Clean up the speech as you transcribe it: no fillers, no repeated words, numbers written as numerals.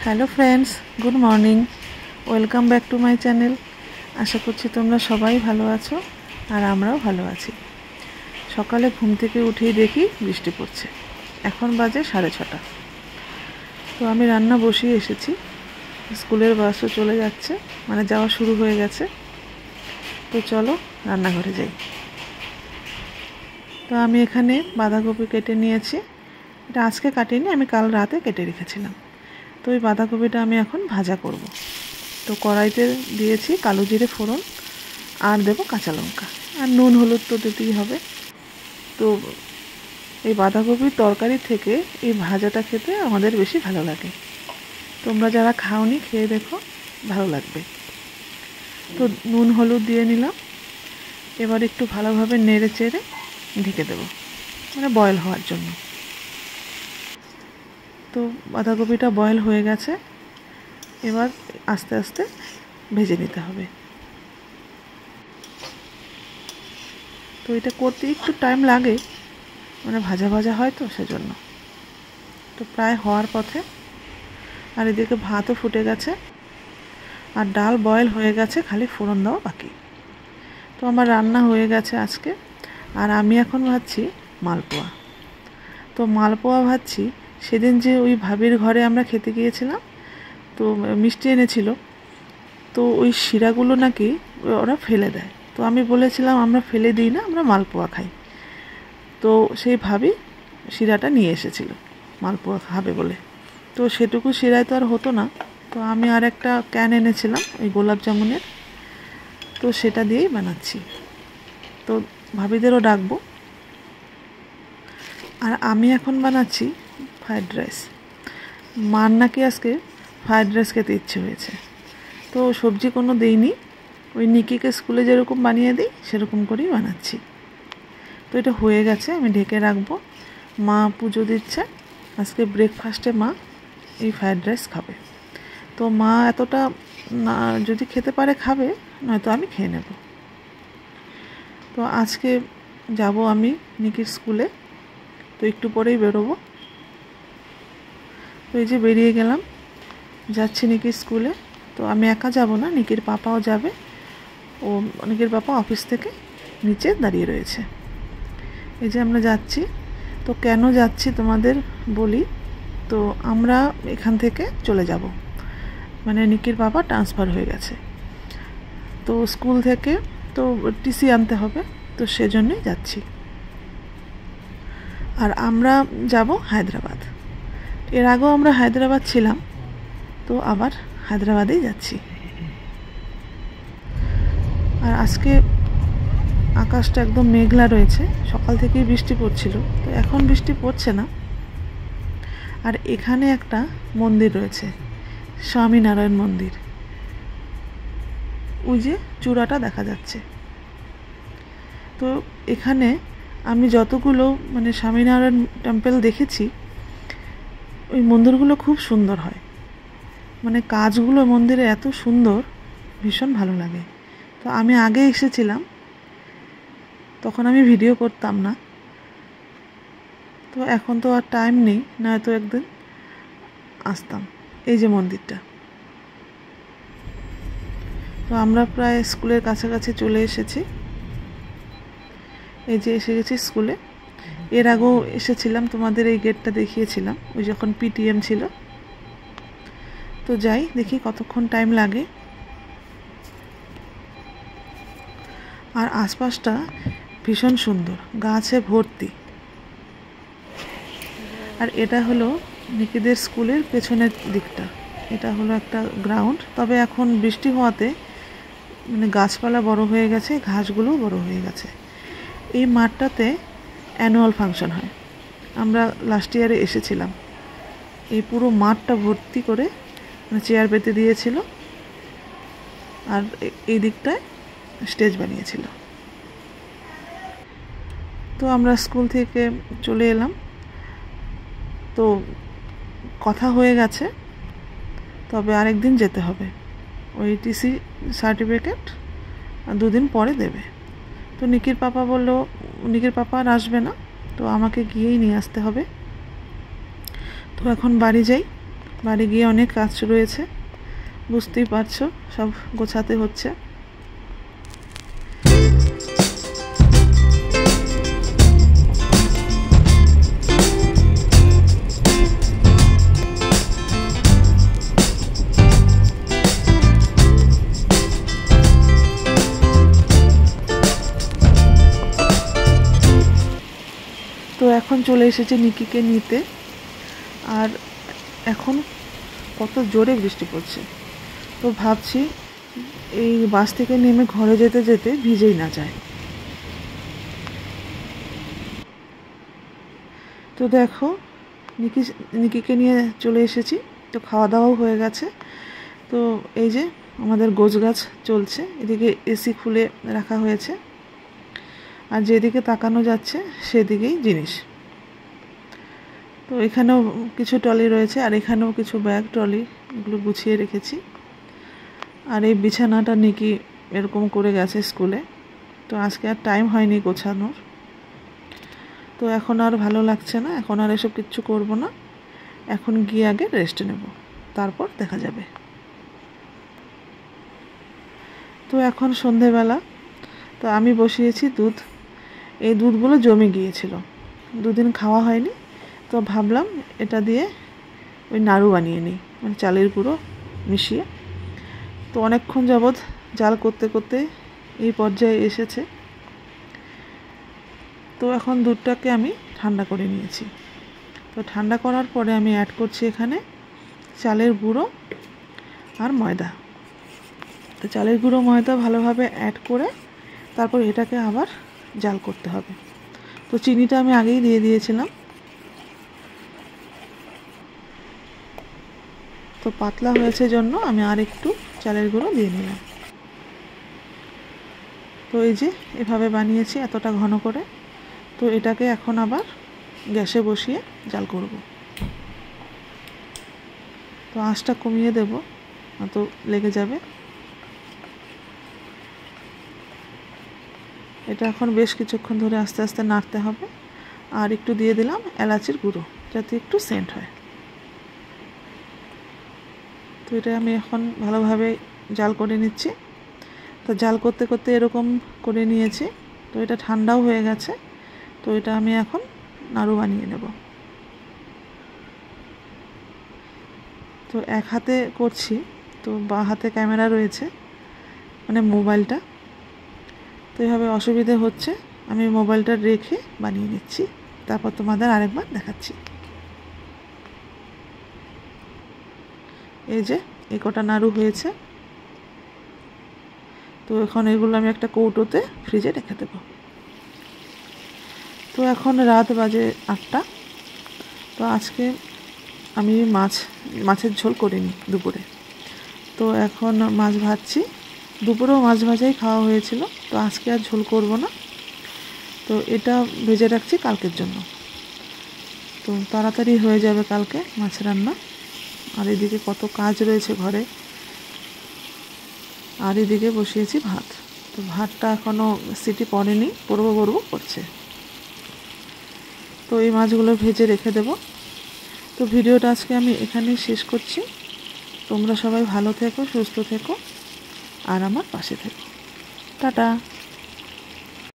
Hello friends, good morning. Welcome back to my channel. আশা করছি তোমরা সবাই ভালো আছো আর আমরাও ভালো আছি। সকালে ঘুম থেকে উঠেই দেখি বৃষ্টি পড়ছে। এখন বাজে 6:30। তো আমি রান্না বসিয়ে এসেছি। স্কুলের বাসও চলে যাচ্ছে, মানে যাওয়া শুরু হয়ে গেছে। তো চলো রান্নাঘরে যাই। তো আমি এখানে বাঁধাকপি কেটে নিয়েছি। এটা আজকে কাটিনি, আমি কাল রাতে কেটে রেখেছিলাম। তো এই বাঁধাকপিটা আমি এখন ভাজা করব। তো কড়াইতে দিয়েছি কালো জিরে ফোড়ন, আর দেবো কাঁচা লঙ্কা, আর নুন হলুদ তো দিতেই হবে। তো এই বাঁধাকপির তরকারি থেকে এই ভাজাটা খেতে আমাদের বেশি ভালো লাগে। তোমরা যারা খাওনি খেয়ে দেখো, ভালো লাগবে। তো নুন হলুদ দিয়ে নিলাম। এবার একটু ভালোভাবে নেড়ে চেড়ে ঢেকে দেবো, মানে বয়েল হওয়ার জন্য। তো বাঁধাকপিটা বয়েল হয়ে গেছে। এবার আস্তে আস্তে ভেজে নিতে হবে। তো এটা করতে একটু টাইম লাগে, মানে ভাজা ভাজা হয় তো সেজন্য। তো প্রায় হওয়ার পথে। আর এদিকে ভাতও ফুটে গেছে, আর ডাল বয়েল হয়ে গেছে, খালি ফোড়ন দেওয়া বাকি। তো আমার রান্না হয়ে গেছে আজকে। আর আমি এখন ভাজছি মালপোয়া। তো মালপোয়া ভাজছি, সেদিন যে ওই ভাবির ঘরে আমরা খেতে গিয়েছিলাম, তো মিষ্টি এনেছিল। তো ওই শিরাগুলো নাকি ওরা ফেলে দেয়। তো আমি বলেছিলাম আমরা ফেলে দিই না, আমরা মালপোয়া খাই। তো সেই ভাবি শিরাটা নিয়ে এসেছিল মালপোয়া খাবে বলে। তো সেটুকু শিরায় তো আর হতো না। তো আমি আর একটা ক্যান এনেছিলাম ওই গোলাপ জামুনের, তো সেটা দিয়েই বানাচ্ছি। তো ভাবিদেরও ডাকবো। আর আমি এখন বানাচ্ছি ফ্রায়েড রাইস। মার নাকি আজকে ফ্রায়েড রাইস খেতে ইচ্ছে হয়েছে। তো সবজি কোনো দিইনি, ওই নিকিকে স্কুলে যেরকম বানিয়ে দিই সেরকম করেই বানাচ্ছি। তো এটা হয়ে গেছে, আমি ঢেকে রাখবো। মা পুজো দিচ্ছে। আজকে ব্রেকফাস্টে মা এই ফ্রায়েড রাইস খাবে। তো মা এতটা না, যদি খেতে পারে খাবে, নয়তো আমি খেয়ে নেব। তো আজকে যাব আমি নিকির স্কুলে। তো একটু পরেই বেরোবো। তো এই যে বেরিয়ে গেলাম, যাচ্ছি নিকির স্কুলে। তো আমি একা যাব না, নিকির পাপাও যাবে। ও নিকির পাপা অফিস থেকে নিচে দাঁড়িয়ে রয়েছে। এই যে আমরা যাচ্ছি। তো কেন যাচ্ছি তোমাদের বলি। তো আমরা এখান থেকে চলে যাব, মানে নিকির বাবা ট্রান্সফার হয়ে গেছে। তো স্কুল থেকে তো টিসি আনতে হবে, তো সেজন্যই যাচ্ছি। আর আমরা যাব হায়দ্রাবাদ। এর আগেও আমরা হায়দ্রাবাদ ছিলাম, তো আবার হায়দ্রাবাদেই যাচ্ছি। আর আজকে আকাশটা একদম মেঘলা রয়েছে, সকাল থেকেই বৃষ্টি পড়ছিল, তো এখন বৃষ্টি পড়ছে না। আর এখানে একটা মন্দির রয়েছে, স্বামীনারায়ণ মন্দির। ওই যে চূড়াটা দেখা যাচ্ছে। তো এখানে আমি যতগুলো মানে স্বামীনারায়ণ টেম্পল দেখেছি, ওই মন্দিরগুলো খুব সুন্দর হয়। মানে কাজগুলো মন্দিরে এত সুন্দর, ভীষণ ভালো লাগে। তো আমি আগে এসেছিলাম, তখন আমি ভিডিও করতাম না। তো এখন তো আর টাইম নেই, নয়তো একদিন আসতাম। এই যে মন্দিরটা। তো আমরা প্রায় স্কুলের কাছাকাছি চলে এসেছি। এই যে এসে গেছি স্কুলে। এর আগেও এসেছিলাম, তোমাদের এই গেটটা দেখিয়েছিলাম ওই যখন পিটিএম ছিল। তো যাই, দেখি কতক্ষণ টাইম লাগে। আর আশপাশটা ভীষণ সুন্দর, গাছে ভর্তি। আর এটা হলো নিকিদের স্কুলের পেছনের দিকটা। এটা হলো একটা গ্রাউন্ড, তবে এখন বৃষ্টি হওয়াতে মানে গাছপালা বড় হয়ে গেছে, ঘাসগুলোও বড় হয়ে গেছে। এই মাঠটাতে অ্যানুয়াল ফাংশন হয়। আমরা লাস্ট ইয়ারে এসেছিলাম। এই পুরো মাঠটা ভর্তি করে মানে চেয়ার পেতে দিয়েছিল, আর এই দিকটায় স্টেজ বানিয়েছিল। তো আমরা স্কুল থেকে চলে এলাম। তো কথা হয়ে গেছে, তবে আরেকদিন যেতে হবে। ওই টিসি সার্টিফিকেট 2 দিন পরে দেবে। তো নিকির পাপা বললো নিকির পাপা আর আসবে না, তো আমাকে গিয়েই নিয়ে আসতে হবে। তো এখন বাড়ি যাই, বাড়ি গিয়ে অনেক কাজ রয়েছে, বুঝতেই পারছো, সব গোছাতে হচ্ছে। তো এখন চলে এসেছে নিকিকে নিতে, আর এখন কত জোরে বৃষ্টি পড়ছে। তো ভাবছি এই বাস থেকে নেমে ঘরে যেতে যেতে ভিজেই না যায়। তো দেখো নিকিকে নিয়ে চলে এসেছি। তো খাওয়া দাওয়াও হয়ে গেছে। তো এই যে আমাদের গোছগাছ চলছে, এদিকে এসি খুলে রাখা হয়েছে, আর যেদিকে তাকানো যাচ্ছে সেদিকেই জিনিস। তো এখানেও কিছু ট্রলি রয়েছে, আর এখানেও কিছু ব্যাগ ট্রলি, এগুলো গুছিয়ে রেখেছি। আর এই বিছানাটা নিকি এরকম করে গেছে স্কুলে, তো আজকে আর টাইম হয়নি গোছানোর। তো এখন আর ভালো লাগছে না, এখন আর এসব কিচ্ছু করব না, এখন গিয়ে আগে রেস্ট নেব, তারপর দেখা যাবে। তো এখন সন্ধেবেলা, তো আমি বসিয়েছি দুধ। এই দুধগুলো জমে গিয়েছিল, দুদিন খাওয়া হয়নি, তো ভাবলাম এটা দিয়ে ওই নাড়ু বানিয়ে নিই, মানে চালের গুঁড়ো মিশিয়ে। তো অনেকক্ষণ যাবৎ জাল করতে করতে এই পর্যায়ে এসেছে। তো এখন দুধটাকে আমি ঠান্ডা করে নিয়েছি। তো ঠান্ডা করার পরে আমি অ্যাড করছি এখানে চালের গুঁড়ো আর ময়দা। তো চালের গুঁড়ো ময়দা ভালোভাবে অ্যাড করে তারপর এটাকে আবার জাল করতে হবে। তো চিনিটা আমি আগেই দিয়ে দিয়েছিলাম। তো পাতলা হয়েছে জন্য আমি আর একটু চালের গুঁড়ো দিয়ে নিলাম। তো এই যে এভাবে বানিয়েছি এতটা ঘন করে। তো এটাকে এখন আবার গ্যাসে বসিয়ে জাল করব। তো আঁচটা কমিয়ে দেব, তো লেগে যাবে। এটা এখন বেশ কিছুক্ষণ ধরে আস্তে আস্তে নাড়তে হবে। আর একটু দিয়ে দিলাম এলাচির গুঁড়ো, যাতে একটু সেন্ট হয়। তো এটা আমি এখন ভালোভাবে জাল করে নিচ্ছি। তো জাল করতে করতে এরকম করে নিয়েছি। তো এটা ঠান্ডাও হয়ে গেছে। তো এটা আমি এখন নাড়ু বানিয়ে নেব। তো এক হাতে করছি, তো বাঁ হাতে ক্যামেরা রয়েছে, মানে মোবাইলটা। তো এইভাবে অসুবিধে হচ্ছে, আমি মোবাইলটা রেখে বানিয়ে নিচ্ছি, তারপর তোমাদের আরেকবার দেখাচ্ছি। এই যে এই কটা নাড়ু হয়েছে। তো এখন এগুলো আমি একটা কৌটোতে ফ্রিজে রেখে দেব। তো এখন রাত বাজে 8টা। তো আজকে আমি মাছের ঝোল করিনি দুপুরে। তো এখন মাছ ভাজছি। দুপুরেও মাছ ভাজাই খাওয়া হয়েছিল, তো আজকে আর ঝোল করব না। তো এটা ভেজে রাখছি কালকের জন্য। তো তাড়াতাড়ি হয়ে যাবে কালকে মাছ রান্না। আর এদিকে কত কাজ রয়েছে ঘরে। আর এদিকে বসিয়েছি ভাত। তো ভাতটা এখনও সিটি পড়েনি, পড়বো করছে। তো এই মাছগুলো ভেজে রেখে দেব। তো ভিডিওটা আজকে আমি এখানেই শেষ করছি। তোমরা সবাই ভালো থেকো, সুস্থ থেকো, আর আমার পাশে থেকো। টাটা।